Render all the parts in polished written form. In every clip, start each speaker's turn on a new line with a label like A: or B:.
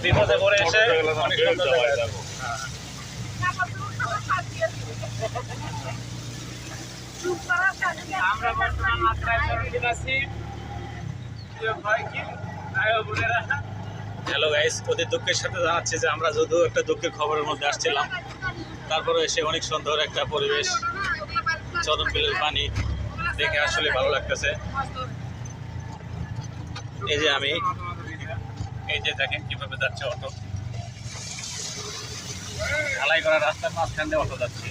A: বিপদে পড়ে এসে অনেক সুন্দর জায়গা। আমরা বর্তমান মাত্রায় আছি। হ্যালো গাইস, অতি দুঃখের সাথে জানাচ্ছি যে আমরা যদিও একটা দুঃখের খবরের মধ্যে আসছিলাম, তারপরে এসে অনেক সুন্দর একটা পরিবেশ, চরণ বিলের পানি দেখে আসলে ভালো লাগতেছে। এই যে আমি, এই যে দেখেন কিভাবে যাচ্ছে অটো, ঢালাই করা রাস্তার মাঝখান দিয়ে অটো যাচ্ছে।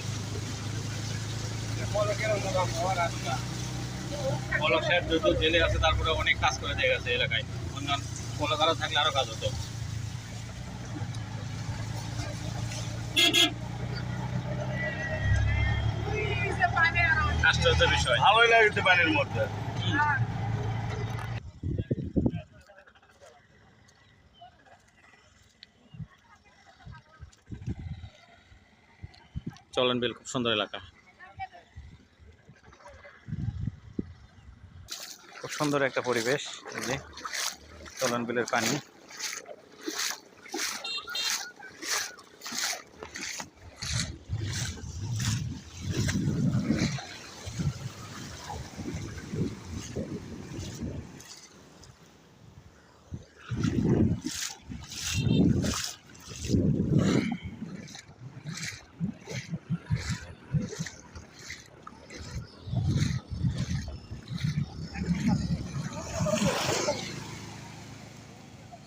A: পলক সাহেব যদিও জেলে আছে, তারপরে অনেক কাজ করে দিয়ে গেছে এলাকায়। অন্যান্য পলক আরও থাকলে আরও কাজ হতো। আশ্চর্য বিষয়,
B: ভালোই লাগছে পানির মধ্যে।
A: চলন বিল খুব সুন্দর এলাকা, খুব সুন্দর একটা পরিবেশ। এই যে চলন বিলের পানি,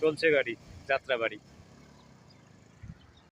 A: চলছে গাড়ি, যাত্রা বাড়ি।